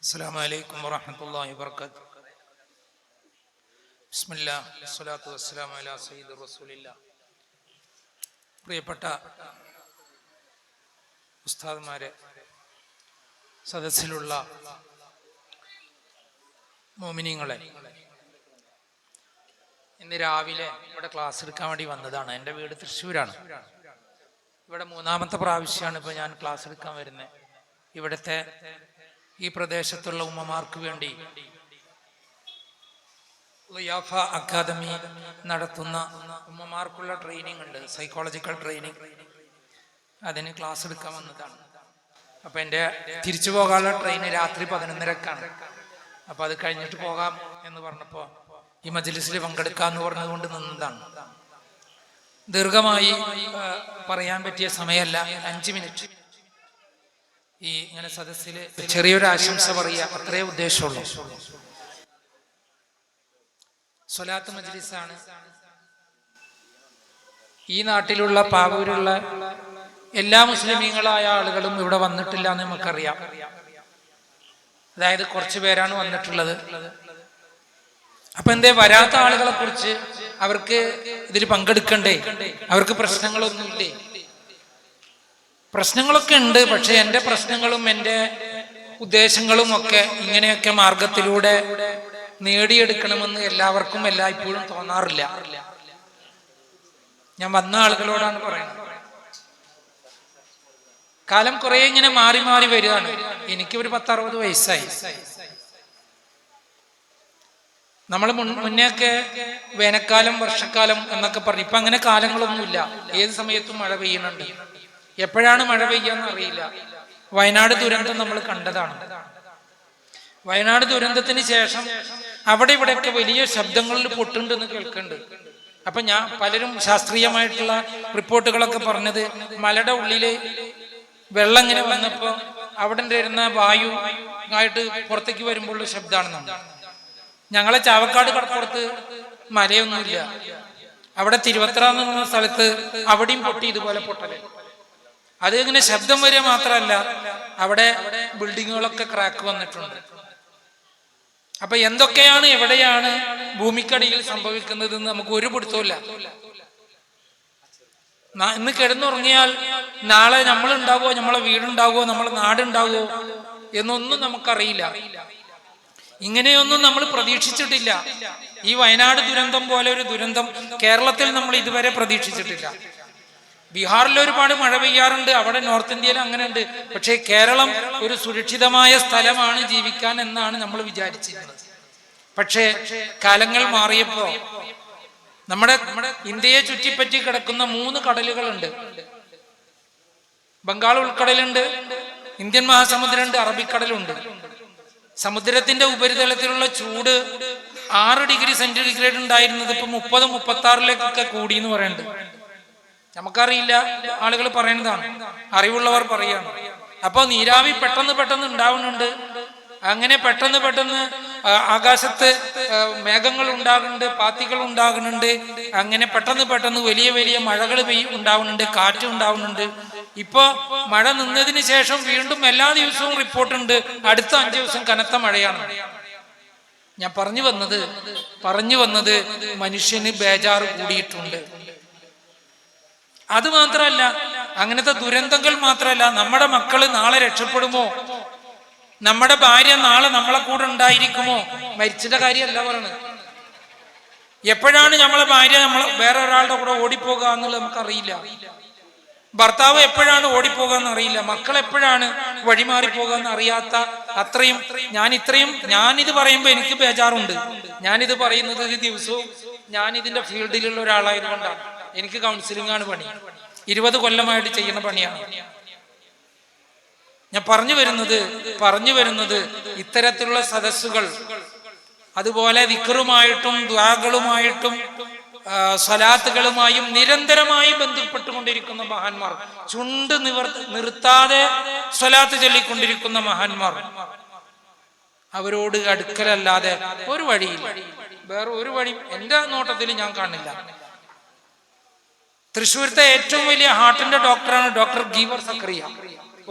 അസ്സലാമു അലൈക്കും വറഹ്മത്തുള്ളാഹി വബറകാതുഹു. ബിസ്മില്ലാഹ് വസ്സലാത്തു വസ്സലാമു അലാ സയ്യിദി റസൂലില്ലാഹ്. പ്രിയപ്പെട്ട ഉസ്താദുമാരെ, സദസ്സിലുള്ള മോമിനീങ്ങളെ, ഇന്ന് രാവിലെ ഇവിടെ ക്ലാസ് എടുക്കാൻ വേണ്ടി വന്നതാണ്. എൻ്റെ വീട് തൃശ്ശൂരാണ്. ഇവിടെ മൂന്നാമത്തെ പ്രാവശ്യമാണ് ഇപ്പോൾ ഞാൻ ക്ലാസ് എടുക്കാൻ വരുന്നത്. ഇവിടുത്തെ ഈ പ്രദേശത്തുള്ള ഉമ്മമാർക്ക് വേണ്ടി ളിയാഫ അക്കാദമി നടത്തുന്ന ഉമ്മമാർക്കുള്ള ട്രെയിനിങ് ഉണ്ട്, സൈക്കോളജിക്കൽ ട്രെയിനിങ്. അതിന് ക്ലാസ് എടുക്കാൻ വന്നതാണ്. അപ്പം എൻ്റെ തിരിച്ചു പോകാനുള്ള ട്രെയിൻ രാത്രി 11:30-ക്കാണ്. അപ്പം അത് കഴിഞ്ഞിട്ട് പോകാം എന്ന് പറഞ്ഞപ്പോൾ ഈ മജ്ലിസിൽ പങ്കെടുക്കാമെന്ന് പറഞ്ഞതുകൊണ്ട് നിന്നതാണ്. ദീർഘമായി പറയാൻ പറ്റിയ സമയമല്ല, 5 മിനിറ്റ് ഈ ഇങ്ങനെ സദസ്സിൽ ചെറിയൊരു ആശംസ പറയുക, അത്രേ ഉദ്ദേശമുള്ളൂ. സ്വലാത്ത് മജ്ലിസാണ്. ഈ നാട്ടിലുള്ള പാവൂരുള്ള എല്ലാ മുസ്ലിമീങ്ങളായ ആളുകളും ഇവിടെ വന്നിട്ടില്ല എന്ന് നമുക്കറിയാം. അതായത് കുറച്ചു പേരാണ് വന്നിട്ടുള്ളത്. അപ്പൊ എന്തേ വരാത്ത ആളുകളെ കുറിച്ച് അവർക്ക് ഇതിൽ പങ്കെടുക്കണ്ടേ? അവർക്ക് പ്രശ്നങ്ങളൊന്നുമില്ലേ? പ്രശ്നങ്ങളൊക്കെ ഉണ്ട്. പക്ഷെ എൻ്റെ പ്രശ്നങ്ങളും എൻ്റെ ഉദ്ദേശങ്ങളും ഒക്കെ ഇങ്ങനെയൊക്കെ മാർഗത്തിലൂടെ നേടിയെടുക്കണമെന്ന് എല്ലാവർക്കും എല്ലായ്പ്പോഴും തോന്നാറില്ല. ഞാൻ വന്ന ആളുകളോടാണ് പറയുന്നത്. കാലം കുറെ ഇങ്ങനെ മാറി മാറി വരികയാണ്. എനിക്ക് ഒരു 10-60 വയസ്സായി. നമ്മൾ മുന്നേയൊക്കെ വേനൽക്കാലം, വർഷക്കാലം എന്നൊക്കെ പറഞ്ഞു. ഇപ്പൊ അങ്ങനെ കാലങ്ങളൊന്നുമില്ല. ഏത് സമയത്തും മഴ പെയ്യുന്നുണ്ട്. എപ്പോഴാണ് മഴ പെയ്യാന്ന് അറിയില്ല. വയനാട് ദുരന്തം നമ്മൾ കണ്ടതാണ്. വയനാട് ദുരന്തത്തിന് ശേഷം അവിടെ ഇവിടെയൊക്കെ വലിയ ശബ്ദങ്ങളിൽ പൊട്ടുണ്ടെന്ന് കേൾക്കുന്നുണ്ട്. അപ്പൊ ഞാൻ പലരും ശാസ്ത്രീയമായിട്ടുള്ള റിപ്പോർട്ടുകളൊക്കെ പറഞ്ഞത് മലയുടെ ഉള്ളില് വെള്ളം ഇങ്ങനെ വന്നപ്പോ അവിടെ വരുന്ന വായു ആയിട്ട് പുറത്തേക്ക് വരുമ്പോഴുള്ള ശബ്ദമാണെന്നാണ്. ഞങ്ങളെ ചാവക്കാട് കടപ്പുറത്ത് മലയൊന്നുമില്ല. അവിടെ തിരുവത്ര എന്ന സ്ഥലത്ത് അവിടെയും പൊട്ടി ഇതുപോലെ പൊട്ടല്. അത് ഇങ്ങനെ ശബ്ദം വരിക മാത്രമല്ല, അവിടെ ബിൽഡിങ്ങുകളൊക്കെ ക്രാക്ക് വന്നിട്ടുണ്ട്. അപ്പൊ എന്തൊക്കെയാണ് എവിടെയാണ് ഭൂമിക്കടിയിൽ സംഭവിക്കുന്നത് എന്ന് നമുക്ക് ഒരു പിടുത്തമില്ല. ഇന്ന് കിടന്നുറങ്ങിയാൽ നാളെ നമ്മളുണ്ടാവോ, നമ്മളെ വീടുണ്ടാവോ, നമ്മളെ നാടുണ്ടാവോ എന്നൊന്നും നമുക്കറിയില്ല. ഇങ്ങനെയൊന്നും നമ്മൾ പ്രതീക്ഷിച്ചിട്ടില്ല. ഈ വയനാട് ദുരന്തം പോലെ ഒരു ദുരന്തം കേരളത്തിൽ നമ്മൾ ഇതുവരെ പ്രതീക്ഷിച്ചിട്ടില്ല. ബീഹാറിൽ ഒരുപാട് മഴ പെയ്യാറുണ്ട്, അവിടെ നോർത്ത് ഇന്ത്യയിൽ അങ്ങനെ ഉണ്ട്. പക്ഷേ കേരളം ഒരു സുരക്ഷിതമായ സ്ഥലമാണ് ജീവിക്കാൻ എന്നാണ് നമ്മൾ വിചാരിച്ചിരുന്നത്. പക്ഷേ കാലങ്ങൾ മാറിയപ്പോ നമ്മുടെ ഇന്ത്യയെ ചുറ്റിപ്പറ്റി കിടക്കുന്ന 3 കടലുകളുണ്ട്. ബംഗാൾ ഉൾക്കടലുണ്ട്, ഇന്ത്യൻ മഹാസമുദ്രമുണ്ട്, അറബിക്കടലുണ്ട്. സമുദ്രത്തിന്റെ ഉപരിതലത്തിലുള്ള ചൂട് 6 ഡിഗ്രി സെന്റിഗ്രേഡ് ഉണ്ടായിരുന്നത് ഇപ്പൊ 30-36 കൂടി എന്ന് പറയുന്നുണ്ട്. നമുക്കറിയില്ല, ആളുകൾ പറയുന്നതാണ്, അറിവുള്ളവർ പറയാണ്. അപ്പൊ നീരാവി പെട്ടെന്ന് ഉണ്ടാവുന്നുണ്ട്. അങ്ങനെ പെട്ടെന്ന് ആകാശത്ത് മേഘങ്ങൾ ഉണ്ടാകുന്നുണ്ട്, പാത്തികൾ ഉണ്ടാകുന്നുണ്ട്. അങ്ങനെ പെട്ടെന്ന് വലിയ വലിയ മഴകൾ ഉണ്ടാവുന്നുണ്ട്, കാറ്റ് ഉണ്ടാവുന്നുണ്ട്. ഇപ്പൊ മഴ നിന്നതിന് ശേഷം വീണ്ടും എല്ലാ ദിവസവും റിപ്പോർട്ടുണ്ട് അടുത്ത 5 ദിവസം കനത്ത മഴയാണ്. ഞാൻ പറഞ്ഞു വന്നത് മനുഷ്യന് ബേജാറ് കൂടിയിട്ടുണ്ട്. അത് മാത്രമല്ല, അങ്ങനത്തെ ദുരന്തങ്ങൾ മാത്രമല്ല, നമ്മുടെ മക്കള് നാളെ രക്ഷപ്പെടുമോ, നമ്മുടെ ഭാര്യ നാളെ നമ്മളെ കൂടെ ഉണ്ടായിരിക്കുമോ, മരിച്ചിട്ട കാര്യമല്ല പറയണത്. എപ്പോഴാണ് നമ്മളെ ഭാര്യ വേറെ ഒരാളുടെ കൂടെ ഓടിപ്പോകുക എന്നുള്ളത് നമുക്കറിയില്ല. ഭർത്താവ് എപ്പോഴാണ് ഓടിപ്പോകുക എന്നറിയില്ല. മക്കൾ എപ്പോഴാണ് വഴിമാറിപ്പോകുക എന്ന് അറിയാത്ത അത്രയും ഞാനിത് പറയുമ്പോൾ എനിക്ക് ബേജാറുണ്ട്. ഞാനിത് പറയുന്നത് ഈ ദിവസവും ഞാൻ ഇതിന്റെ ഫീൽഡിലുള്ള ഒരാളായതുകൊണ്ടാണ്. എനിക്ക് കൗൺസിലിംഗ് ആണ് പണി. 20 കൊല്ലമായിട്ട് ചെയ്യുന്ന പണിയാണ്. ഞാൻ പറഞ്ഞു വരുന്നത് ഇത്തരത്തിലുള്ള സദസ്സുകൾ, അതുപോലെ ദിക്റുമായിട്ടും ദുആകളുമായിട്ടും സ്വലാത്തുകളുമായും നിരന്തരമായി ബന്ധപ്പെട്ടുകൊണ്ടിരിക്കുന്ന മഹാന്മാർ, ചുണ്ട് നിർത്താതെ സ്വലാത്ത് ചൊല്ലിക്കൊണ്ടിരിക്കുന്ന മഹാന്മാർ, അവരോട് അടുക്കലല്ലാതെ ഒരു വഴിയില്ല. വേറെ ഒരു വഴി എന്റെ നോട്ടത്തിൽ ഞാൻ കാണില്ല. തൃശ്ശൂരത്തെ ഏറ്റവും വലിയ ഹാർട്ടിന്റെ ഡോക്ടറാണ് ഡോക്ടർ ഗീവർ സക്കറിയ.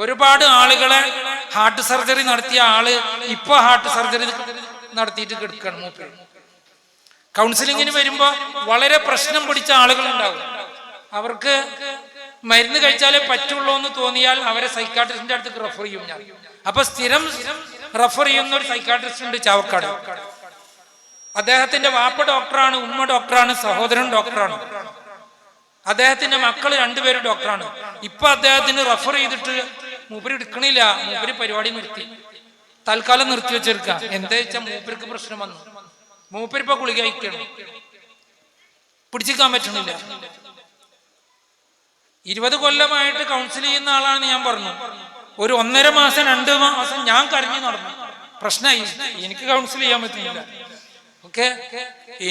ഒരുപാട് ആളുകളെ ഹാർട്ട് സർജറി നടത്തിയ ആള് ഇപ്പൊ ഹാർട്ട് സർജറി നടത്തിയിട്ട് കിടക്കണം. മൂപ്പര് കൗൺസിലിങ്ങിന് വരുമ്പോ വളരെ പ്രശ്നം പിടിച്ച ആളുകൾ ഉണ്ടാവും. അവർക്ക് മരുന്ന് കഴിച്ചാലേ പറ്റുള്ളൂ എന്ന് തോന്നിയാൽ അവരെ സൈക്കാട്രിസ്റ്റിന്റെ അടുത്ത് റെഫർ ചെയ്യും ഞാൻ. അപ്പൊ സ്ഥിരം റെഫർ ചെയ്യുന്ന ഒരു സൈക്കാട്രിസ്റ്റ് ഉണ്ട് ചാവക്കാട്. അദ്ദേഹത്തിന്റെ വാപ്പ ഡോക്ടറാണ്, ഉമ്മ ഡോക്ടറാണ്, സഹോദരൻ ഡോക്ടറാണ്. അദ്ദേഹത്തിന്റെ മക്കള് രണ്ടുപേരും ഡോക്ടറാണ്. ഇപ്പൊ അദ്ദേഹത്തിന് റെഫർ ചെയ്തിട്ട് മൂപ്പര് എടുക്കണില്ല. മൂപ്പര് പരിപാടി നിർത്തി, തൽക്കാലം നിർത്തി വെച്ചെടുക്കുക. എന്താ വെച്ചാൽ മൂപ്പർക്ക് പ്രശ്നം വന്നു. മൂപ്പരിപ്പോ ഗുളിക കഴിക്കണം, പിടിച്ചിക്കാൻ പറ്റണില്ല. 20 കൊല്ലമായിട്ട് കൗൺസിൽ ചെയ്യുന്ന ആളാണ് ഞാൻ പറഞ്ഞു. ഒരു 1.5 മാസം 2 മാസം ഞാൻ കരഞ്ഞു നടന്നു. പ്രശ്നമായി, എനിക്ക് കൗൺസിൽ ചെയ്യാൻ പറ്റുന്നില്ല. ഓക്കെ,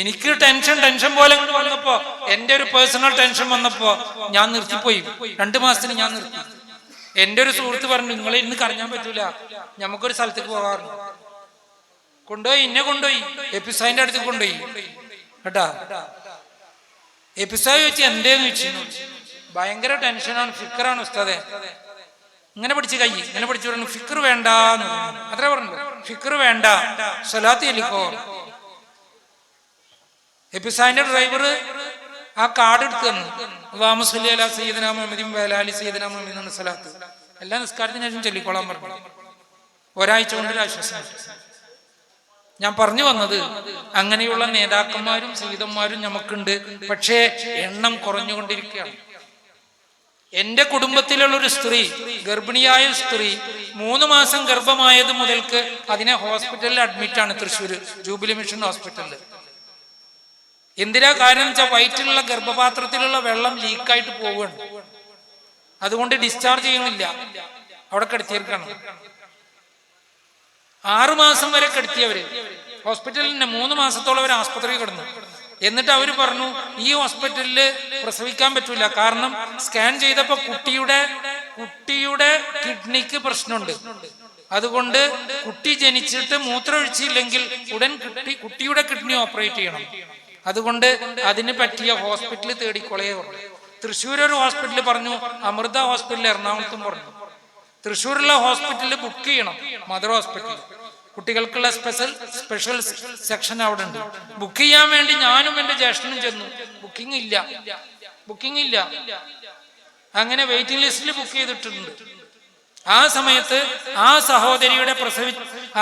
എനിക്ക് ടെൻഷൻ പോലെ വന്നപ്പോ, എന്റെ ഒരു പേഴ്സണൽ ടെൻഷൻ വന്നപ്പോ ഞാൻ നിർത്തിപ്പോയി. 2 മാസത്തിന് ഞാൻ നിർത്തി. എന്റെ ഒരു സുഹൃത്ത് പറഞ്ഞു, നിങ്ങളെ ഇന്ന് കരഞ്ഞാൻ പറ്റൂല, നമുക്കൊരു സ്ഥലത്തേക്ക് പോകാറുണ്ട്. എന്നെ കൊണ്ടുപോയി എപ്പിസായിന്റെ അടുത്ത് കൊണ്ടുപോയി കേട്ടാ. എപ്പിസായി വെച്ച് എന്തേന്ന് വെച്ചു, ഭയങ്കര ടെൻഷനാണ്, ഫിക്കറാണ് ഉസ്താദെ. ഇങ്ങനെ പിടിച്ച് കൈ ഇങ്ങനെ പിടിച്ചു പറഞ്ഞു, ഫിക്കർ വേണ്ടെന്ന് അത്ര പറഞ്ഞു. ഫിക്കർ വേണ്ട, സ്വലാത്ത് ചൊല്ലിക്കോ. എപ്പിസായിന്റെ ഡ്രൈവർ ആ കാർഡ് എടുത്തു തന്നു. അല്ലാഹുമ്മ സ്വല്ലി അലാ സയ്യിദിനാ മുഹമ്മദിൻ വഅലാ ആലി സയ്യിദിനാ മുഹമ്മദിൻ എന്ന സ്വലാത്ത് എല്ലാ നിസ്കാരത്തിന് ശേഷം ചൊല്ലിക്കോളാൻ പറഞ്ഞു. ഒരാഴ്ച കൊണ്ട് ആശ്വാസം. ഞാൻ പറഞ്ഞു വന്നത്, അങ്ങനെയുള്ള നേതാക്കന്മാരും സയ്യിദന്മാരും നമുക്കുണ്ട്. പക്ഷേ എണ്ണം കുറഞ്ഞുകൊണ്ടിരിക്കുകയാണ്. എന്റെ കുടുംബത്തിലുള്ള ഒരു സ്ത്രീ, ഗർഭിണിയായ സ്ത്രീ, 3 മാസം ഗർഭമായത് മുതൽക്ക് അതിനെ ഹോസ്പിറ്റലിൽ അഡ്മിറ്റാണ്, തൃശ്ശൂർ ജൂബിലി മിഷൻ ഹോസ്പിറ്റലിൽ. എന്തിനാ കാരണം വെച്ചാൽ വയറ്റിലുള്ള ഗർഭപാത്രത്തിലുള്ള വെള്ളം ലീക്കായിട്ട് പോവുകയാണ്. അതുകൊണ്ട് ഡിസ്ചാർജ് ചെയ്യണില്ല, അവിടെ കിടത്തിയിരിക്കണം. 6 മാസം വരെ കിടത്തിയവര് ഹോസ്പിറ്റലിൽ 3 മാസത്തോളം അവർ ആസ്പത്രിയിൽ കിടന്നു. എന്നിട്ട് അവര് പറഞ്ഞു, ഈ ഹോസ്പിറ്റലിൽ പ്രസവിക്കാൻ പറ്റൂല, കാരണം സ്കാൻ ചെയ്തപ്പോ കുട്ടിയുടെ കിഡ്നിക്ക് പ്രശ്നമുണ്ട്. അതുകൊണ്ട് കുട്ടി ജനിച്ചിട്ട് മൂത്രമൊഴിച്ചില്ലെങ്കിൽ ഉടൻ കുട്ടിയുടെ കിഡ്നി ഓപ്പറേറ്റ് ചെയ്യണം. അതുകൊണ്ട് അതിന് പറ്റിയ ഹോസ്പിറ്റൽ തേടിക്കൊളയേ പറഞ്ഞു. തൃശ്ശൂർ ഒരു ഹോസ്പിറ്റൽ പറഞ്ഞു, അമൃത ഹോസ്പിറ്റൽ എറണാകുളത്തും പറഞ്ഞു. തൃശ്ശൂരുള്ള ഹോസ്പിറ്റലിൽ ബുക്ക് ചെയ്യണം, മദർ ഹോസ്പിറ്റൽ. കുട്ടികൾക്കുള്ള സ്പെഷ്യൽ സെക്ഷൻ അവിടെ ഉണ്ട്. ബുക്ക് ചെയ്യാൻ വേണ്ടി ഞാനും എന്റെ ജ്യേഷ്ഠനും ചെന്നു. ബുക്കിംഗ് ഇല്ല. അങ്ങനെ വെയിറ്റിംഗ് ലിസ്റ്റിൽ ബുക്ക് ചെയ്തിട്ടുണ്ട്. ആ സമയത്ത് ആ സഹോദരിയുടെ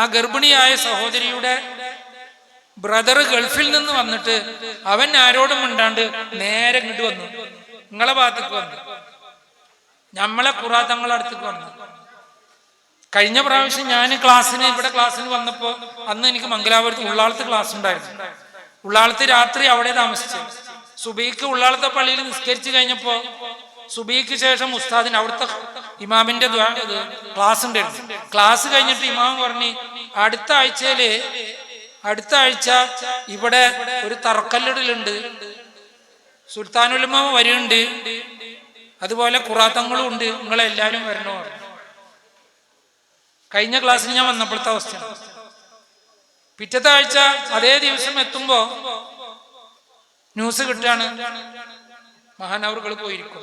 ആ ഗർഭിണിയായ സഹോദരിയുടെ ബ്രദർ ഗൾഫിൽ നിന്ന് വന്നിട്ട് അവൻ ആരോടും മിണ്ടാണ്ട് നേരെ ഇങ്ങോട്ട് വന്നു, നിങ്ങളെ ഭാഗത്തേക്ക് വന്നു, നമ്മളെ ഖുറാത്തങ്ങളെ അടുത്തേക്ക് വന്നു. കഴിഞ്ഞ പ്രാവശ്യം ഞാൻ ഇവിടെ ക്ലാസ്സിന് വന്നപ്പോ അന്ന് എനിക്ക് മംഗലാപുരത്ത് ഉള്ളാളത്ത് ക്ലാസ് ഉണ്ടായിരുന്നു. ഉള്ളാളത്ത് രാത്രി അവിടെ താമസിച്ചു. സുബൈക്ക് ഉള്ളാളത്തെ പള്ളിയിൽ നിസ്കരിച്ചു കഴിഞ്ഞപ്പോ സുബൈക്ക് ശേഷം ഉസ്താദിന് അവിടുത്തെ ഇമാമിന്റെ ക്ലാസ് ഉണ്ടായിരുന്നു. ക്ലാസ് കഴിഞ്ഞിട്ട് ഇമാം പറഞ്ഞു, അടുത്ത ആഴ്ച ഇവിടെ ഒരു തറക്കല്ലിടലുണ്ട്, സുൽത്താനുലമ വരുന്നുണ്ട്, അതുപോലെ ഖുറാത്തങ്ങളും ഉണ്ട്, നിങ്ങളെല്ലാരും വരണോ. കഴിഞ്ഞ ക്ലാസ്സിൽ ഞാൻ വന്നപ്പോഴത്തെ അവസ്ഥ. പിറ്റത്തെ ആഴ്ച അതേ ദിവസം എത്തുമ്പോ ന്യൂസ് കിട്ടാണ്, മഹാനവറുകൾ പോയിരിക്കും.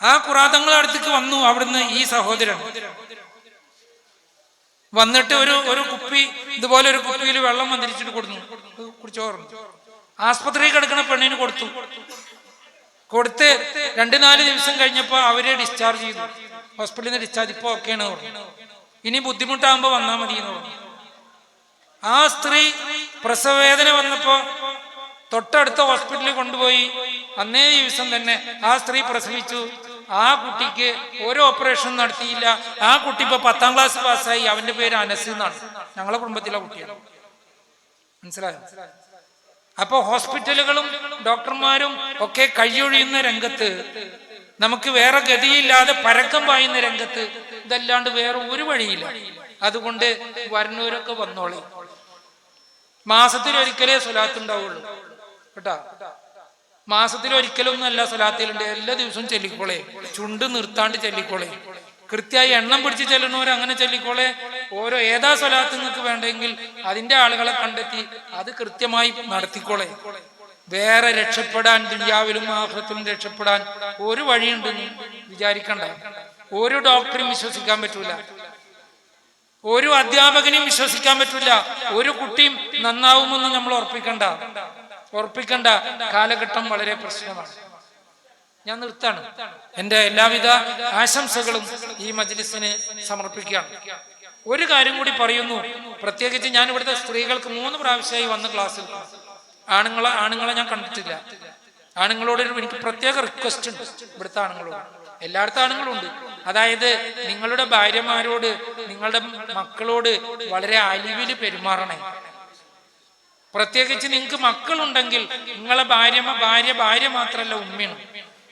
ആ ഖുറാത്തങ്ങളുടെ അടുത്തേക്ക് വന്നു. അവിടുന്ന് ഈ സഹോദരൻ വന്നിട്ട് ഒരു കുപ്പി, ഇതുപോലെ ഒരു കുപ്പിയിൽ വെള്ളം വന്നിരിച്ചിട്ട് കുടിച്ചോർന്നു. ആസ്പത്രിയിൽ കിടക്കുന്ന പെണ്ണിന് കൊടുത്ത് 2-4 ദിവസം കഴിഞ്ഞപ്പോ അവരെ ഡിസ്ചാർജ് ചെയ്തു. ഹോസ്പിറ്റലിൽ നിന്ന് ഡിസ്ചാർജ്, ഇപ്പൊ ഓക്കെയാണ് പറഞ്ഞു. ഇനി ബുദ്ധിമുട്ടാകുമ്പോ വന്നാൽ മതി എന്ന് പറഞ്ഞു. ആ സ്ത്രീ പ്രസവവേദന വന്നപ്പോ തൊട്ടടുത്ത ഹോസ്പിറ്റലിൽ കൊണ്ടുപോയി. അന്നേ ദിവസം തന്നെ ആ സ്ത്രീ പ്രസവിച്ചു. ആ കുട്ടിക്ക് ഒരു ഓപ്പറേഷൻ നടത്തിയില്ല. ആ കുട്ടി ഇപ്പൊ 10ാം ക്ലാസ് പാസ്സായി. അവന്റെ പേര് അനസ് എന്നാണ്, ഞങ്ങളെ കുടുംബത്തിലെ കുട്ടിയാണ്. മനസ്സിലായോ? അപ്പൊ ഹോസ്പിറ്റലുകളും ഡോക്ടർമാരും ഒക്കെ കഴിയൊഴിയുന്ന രംഗത്ത്, നമുക്ക് വേറെ ഗതിയില്ലാതെ പരക്കം പായുന്ന രംഗത്ത് ഇതല്ലാണ്ട് വേറെ ഒരു വഴിയില്ല. അതുകൊണ്ട് വരുന്നവരൊക്കെ വന്നോളെ. മാസത്തിലൊരിക്കലേ സ്വലാത്ത് ഉണ്ടാവുള്ളൂ കേട്ടാ. മാസത്തിലൊരിക്കലൊന്നും അല്ല സ്വലാത്തിലുണ്ട്, എല്ലാ ദിവസവും ചൊല്ലിക്കോളെ. ചുണ്ട് നിർത്താണ്ട് ചൊല്ലിക്കോളെ. കൃത്യമായി എണ്ണം പിടിച്ച് ചെല്ലുന്നവർ അങ്ങനെ ചൊല്ലിക്കോളെ. ഏതാ സ്വലാത്ത് നിങ്ങൾക്ക് വേണ്ടെങ്കിൽ അതിന്റെ ആളുകളെ കണ്ടെത്തി അത് കൃത്യമായി നടത്തിക്കോളെ. വേറെ രക്ഷപ്പെടാൻ, ദുനിയാവിലും ആഖിറത്തിലും രക്ഷപ്പെടാൻ ഒരു വഴിയുണ്ടെന്ന് വിചാരിക്കണ്ട. ഒരു ഡോക്ടറും വിശ്വസിക്കാൻ പറ്റൂല, ഒരു അധ്യാപകനെയും വിശ്വസിക്കാൻ പറ്റൂല, ഒരു കുട്ടിയും നന്നാവുമെന്ന് നമ്മൾ ഉറപ്പിക്കണ്ട. കാലഘട്ടം വളരെ പ്രശ്നമാണ്. ഞാൻ നിർത്താണ്. എന്റെ എല്ലാവിധ ആശംസകളും ഈ മജ്‌ലിസിന് സമർപ്പിക്കുകയാണ്. ഒരു കാര്യം കൂടി പറയുന്നു. പ്രത്യേകിച്ച് ഞാൻ ഇവിടുത്തെ സ്ത്രീകൾക്ക് 3 പ്രാവശ്യമായി വന്ന ക്ലാസ്സിൽ ആണുങ്ങളെ ഞാൻ കണ്ടിട്ടില്ല. ആണുങ്ങളോട് എനിക്ക് പ്രത്യേക റിക്വസ്റ്റ് ഉണ്ട്. ഇവിടുത്തെ ആണുങ്ങളോട്, എല്ലായിടത്തും ആണുങ്ങളുണ്ട്. അതായത് നിങ്ങളുടെ ഭാര്യമാരോട്, നിങ്ങളുടെ മക്കളോട് വളരെ അലിവില് പെരുമാറണേ. പ്രത്യേകിച്ച് നിങ്ങൾക്ക് മക്കളുണ്ടെങ്കിൽ നിങ്ങളെ ഭാര്യ മാത്രല്ല ഉമ്മയാണ്.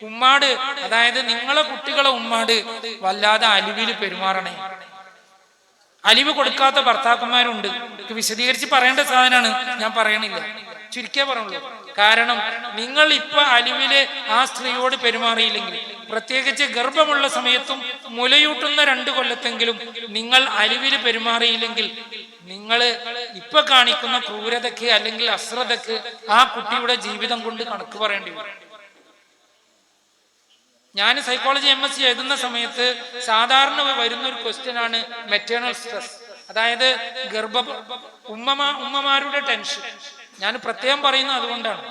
ഉമ്മാട്, അതായത് നിങ്ങളെ കുട്ടികളെ ഉമ്മാട് വല്ലാതെ അലിവില് പെരുമാറണേ. അലിവ് കൊടുക്കാത്ത ഭർത്താക്കന്മാരുണ്ട്. വിശദീകരിച്ച് പറയേണ്ട സാധനമാണ്, ഞാൻ പറയണില്ല, ചുരുക്കേ പറയുള്ളൂ. കാരണം നിങ്ങൾ ഇപ്പൊ അലിവില് ആ സ്ത്രീയോട് പെരുമാറിയില്ലെങ്കിൽ, പ്രത്യേകിച്ച് ഗർഭമുള്ള സമയത്തും മുലയൂട്ടുന്ന 2 കൊല്ലത്തെങ്കിലും നിങ്ങൾ അലിവില് പെരുമാറിയില്ലെങ്കിൽ, നിങ്ങൾ ഇപ്പൊ കാണിക്കുന്ന ക്രൂരതയ്ക്ക് അല്ലെങ്കിൽ അശ്രദ്ധക്ക് ആ കുട്ടിയുടെ ജീവിതം കൊണ്ട് കണക്ക് പറയേണ്ടി വരും. ഞാൻ സൈക്കോളജി MSc എഴുതുന്ന സമയത്ത് സാധാരണ വരുന്ന ഒരു ക്വസ്റ്റ്യൻ ആണ് മെറ്റേണൽ സ്ട്രെസ്, അതായത് ഉമ്മമാരുടെ ടെൻഷൻ. ഞാൻ പ്രത്യേകം പറയുന്നത് അതുകൊണ്ടാണ്.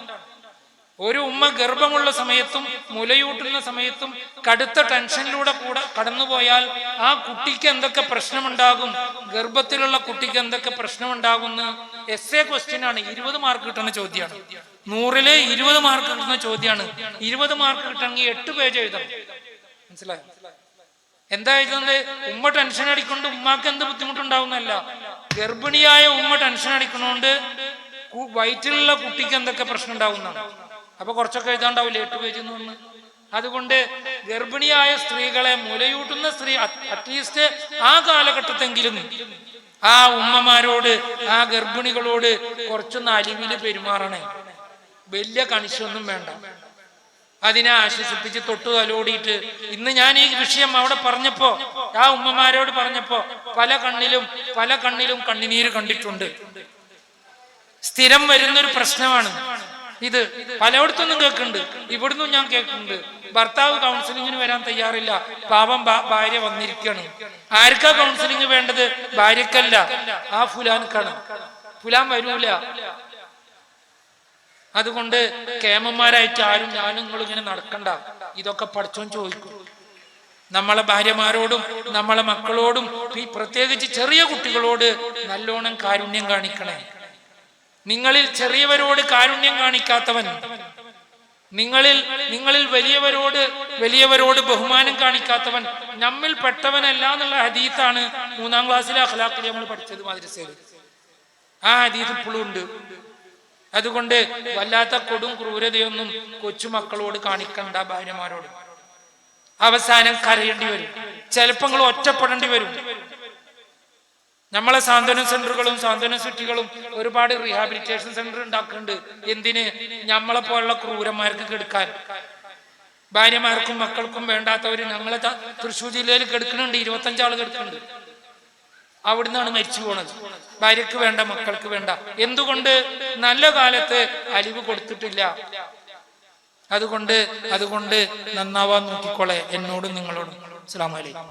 ഒരു ഉമ്മ ഗർഭമുള്ള സമയത്തും മുലയൂട്ടുന്ന സമയത്തും കടുത്ത ടെൻഷനിലൂടെ കടന്നുപോയാൽ ആ കുട്ടിക്ക് എന്തൊക്കെ പ്രശ്നമുണ്ടാകും, ഗർഭത്തിലുള്ള കുട്ടിക്ക് എന്തൊക്കെ പ്രശ്നമുണ്ടാകുമെന്ന് essay ക്വസ്റ്റ്യൻ ആണ്. 20 മാർക്ക് കിട്ടുന്ന ചോദ്യമാണ്. 100-ല് 20 മാർക്ക് കിട്ടുന്ന ചോദ്യമാണ്. 20 മാർക്ക് കിട്ടണമെങ്കിൽ 8 പേജ് എഴുതണം. മനസ്സിലായോ? എന്താ എഴുതുന്നത്? ഉമ്മ ടെൻഷൻ അടിക്കൊണ്ട് ഉമ്മാക്ക് എന്ത് ബുദ്ധിമുട്ടുണ്ടാവുന്നല്ല, ഗർഭിണിയായ ഉമ്മ ടെൻഷൻ അടിക്കണോണ്ട് വയറ്റിലുള്ള കുട്ടിക്ക് എന്തൊക്കെ പ്രശ്നം ഉണ്ടാവുന്നതാണ്. അപ്പൊ കുറച്ചൊക്കെ എഴുതാണ്ടാവില്ല 8 പേജ് എന്ന് പറഞ്ഞ്. അതുകൊണ്ട് ഗർഭിണിയായ സ്ത്രീകളെ, മുലയൂട്ടുന്ന സ്ത്രീ അറ്റ്ലീസ്റ്റ് ആ കാലഘട്ടത്തെങ്കിലും ആ ഉമ്മമാരോട്, ആ ഗർഭിണികളോട് കുറച്ചൊന്ന് അലിവില് പെരുമാറണേ. വലിയ കണിശൊന്നും വേണ്ട. അതിനെ ആശ്വസിപ്പിച്ച് തൊട്ടു തലോടിയിട്ട്, ഇന്ന് ഞാൻ ഈ വിഷയം അവിടെ പറഞ്ഞപ്പോ, ആ ഉമ്മമാരോട് പറഞ്ഞപ്പോ പല കണ്ണിലും കണ്ണുനീര് കണ്ടിട്ടുണ്ട്. സ്ഥിരം വരുന്നൊരു പ്രശ്നമാണ് ഇത്. പലയിടത്തൊന്നും കേൾക്കുന്നുണ്ട്, ഇവിടുന്നും ഞാൻ കേൾക്കുന്നുണ്ട്. ഭർത്താവ് കൗൺസിലിങ്ങിന് വരാൻ തയ്യാറില്ല, പാവം ഭാര്യ വന്നിരിക്കുകയാണ്. ആർക്കാ കൗൺസിലിംഗ് വേണ്ടത്? ഭാര്യക്കല്ല, ആ ഫുലാൻക്കാണ്. ഫുലാൻ വരൂല. അതുകൊണ്ട് കേമന്മാരായിട്ട് ആരും ഞാനും നിങ്ങളും ഇങ്ങനെ നടക്കണ്ട. ഇതൊക്കെ പഠിച്ചോൻ ചോദിക്കും. നമ്മളെ ഭാര്യമാരോടും നമ്മളെ മക്കളോടും പ്രത്യേകിച്ച് ചെറിയ കുട്ടികളോട് നല്ലോണം കാരുണ്യം കാണിക്കണേ. നിങ്ങളിൽ ചെറിയവരോട് കാരുണ്യം കാണിക്കാത്തവൻ, നിങ്ങളിൽ വലിയവരോട് ബഹുമാനം കാണിക്കാത്തവൻ നമ്മിൽ പെട്ടവനല്ല എന്നുള്ള ഹദീസാണ് 3-ാം ക്ലാസ്സിലെ അഖ്ലാഖിൽ നമ്മൾ പഠിച്ചത് മദ്രസയിൽ. ആ ഹദീസ് ഇപ്പോഴും ഉണ്ട്. അതുകൊണ്ട് വല്ലാത്ത കൊടും ക്രൂരതയൊന്നും കൊച്ചുമക്കളോട് കാണിക്കണ്ട, ഭാര്യമാരോട്. അവസാനം കരയേണ്ടി വരും, ചിലപ്പോൾ നിങ്ങൾ ഒറ്റപ്പെടേണ്ടി വരും. നമ്മളെ സാന്ത്വന സെന്ററുകളും സാന്ത്വന സിറ്റികളും ഒരുപാട് റീഹാബിലിറ്റേഷൻ സെന്റർ ഉണ്ടാക്കുന്നുണ്ട്. എന്തിന്? നമ്മളെ പോലുള്ള ക്രൂരന്മാർക്ക് കെടുക്കാൻ. ഭാര്യമാർക്കും മക്കൾക്കും വേണ്ടാത്തവര് ഞങ്ങളെ തൃശ്ശൂർ ജില്ലയിൽ കെടുക്കുന്നുണ്ട്. 25 ആള് കെടുക്കുന്നുണ്ട്. അവിടുന്നാണ് മരിച്ചു പോണത്. ഭാര്യക്ക് വേണ്ട, മക്കൾക്ക് വേണ്ട. എന്തുകൊണ്ട്? നല്ല കാലത്ത് അലിവ് കൊടുത്തിട്ടില്ല. അതുകൊണ്ട് നന്നാവാൻ നോക്കിക്കോളെ, എന്നോടും നിങ്ങളോടും. അസ്സലാമു അലൈക്കും.